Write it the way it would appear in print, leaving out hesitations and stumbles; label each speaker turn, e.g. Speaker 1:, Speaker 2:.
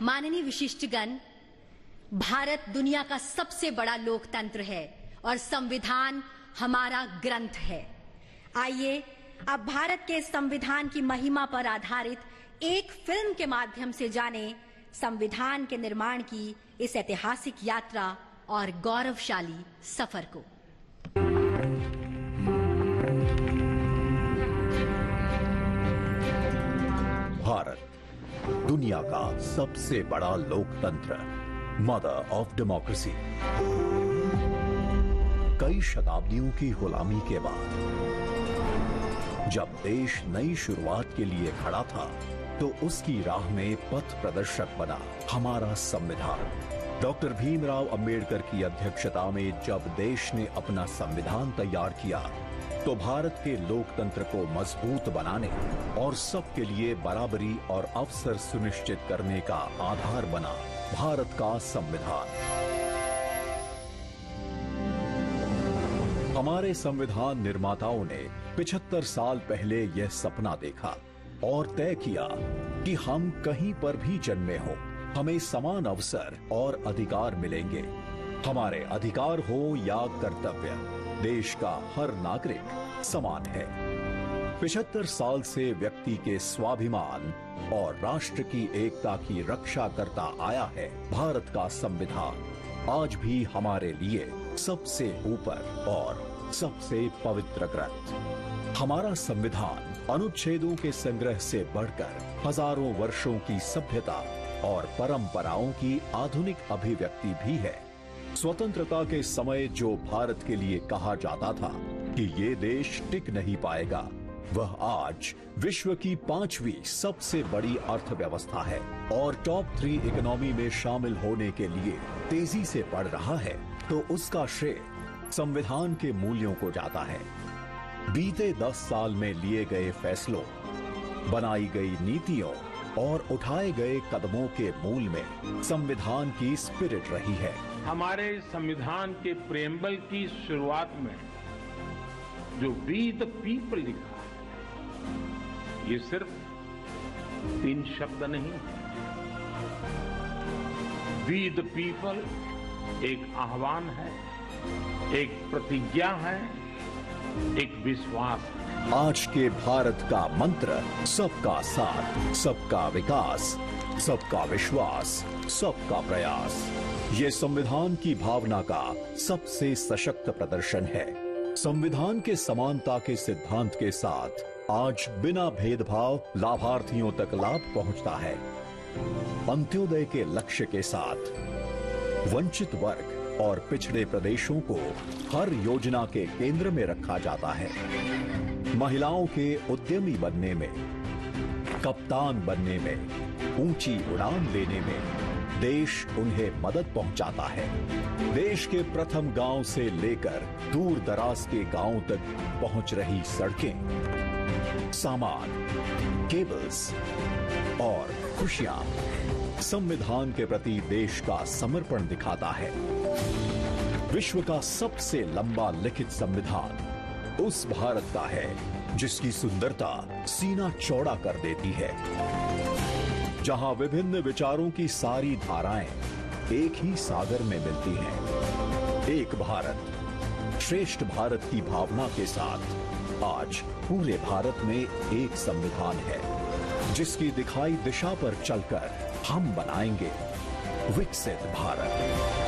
Speaker 1: माननीय विशिष्टगण, भारत दुनिया का सबसे बड़ा लोकतंत्र है और संविधान हमारा ग्रंथ है। आइए अब भारत के संविधान की महिमा पर आधारित एक फिल्म के माध्यम से जाने संविधान के निर्माण की इस ऐतिहासिक यात्रा और गौरवशाली सफर को।
Speaker 2: भारत दुनिया का सबसे बड़ा लोकतंत्र, मदर ऑफ डेमोक्रेसी। कई शताब्दियों की गुलामी के बाद जब देश नई शुरुआत के लिए खड़ा था, तो उसकी राह में पथ प्रदर्शक बना हमारा संविधान। डॉक्टर भीमराव अंबेडकर की अध्यक्षता में जब देश ने अपना संविधान तैयार किया, तो भारत के लोकतंत्र को मजबूत बनाने और सबके लिए बराबरी और अवसर सुनिश्चित करने का आधार बना भारत का संविधान। हमारे संविधान निर्माताओं ने 75 साल पहले यह सपना देखा और तय किया कि हम कहीं पर भी जन्मे हों, हमें समान अवसर और अधिकार मिलेंगे। हमारे अधिकार हो या कर्तव्य, देश का हर नागरिक समान है। 75 साल से व्यक्ति के स्वाभिमान और राष्ट्र की एकता की रक्षा करता आया है भारत का संविधान। आज भी हमारे लिए सबसे ऊपर और सबसे पवित्र ग्रंथ। हमारा संविधान अनुच्छेदों के संग्रह से बढ़कर हजारों वर्षों की सभ्यता और परंपराओं की आधुनिक अभिव्यक्ति भी है। स्वतंत्रता के समय जो भारत के लिए कहा जाता था कि ये देश टिक नहीं पाएगा, वह आज विश्व की 5वीं सबसे बड़ी अर्थव्यवस्था है और टॉप 3 इकोनॉमी में शामिल होने के लिए तेजी से बढ़ रहा है, तो उसका श्रेय संविधान के मूल्यों को जाता है। बीते 10 साल में लिए गए फैसलों, बनाई गई नीतियों और उठाए गए कदमों के मूल में संविधान की स्पिरिट रही है।
Speaker 3: हमारे संविधान के प्रेम्बल की शुरुआत में जो वी द पीपल लिखा, ये सिर्फ 3 शब्द नहीं है। वी द पीपल एक आह्वान है, एक प्रतिज्ञा है, एक विश्वास है।
Speaker 2: आज के भारत का मंत्र सबका साथ, सबका विकास, सबका विश्वास, सबका प्रयास। ये संविधान की भावना का सबसे सशक्त प्रदर्शन है। संविधान के समानता के सिद्धांत के साथ आज बिना भेदभाव लाभार्थियों तक लाभ पहुंचता है। अंत्योदय के लक्ष्य के साथ वंचित वर्ग और पिछड़े प्रदेशों को हर योजना के केंद्र में रखा जाता है। महिलाओं के उद्यमी बनने में, कप्तान बनने में, ऊंची उड़ान लेने में देश उन्हें मदद पहुंचाता है। देश के प्रथम गांव से लेकर दूर दराज के गांवों तक पहुंच रही सड़कें, सामान, केबल्स और खुशियां संविधान के प्रति देश का समर्पण दिखाता है। विश्व का सबसे लंबा लिखित संविधान उस भारत का है जिसकी सुंदरता सीना चौड़ा कर देती है, जहां विभिन्न विचारों की सारी धाराएं एक ही सागर में मिलती हैं। एक भारत श्रेष्ठ भारत की भावना के साथ आज पूरे भारत में एक संविधान है, जिसकी दिखाई दिशा पर चलकर हम बनाएंगे विकसित भारत।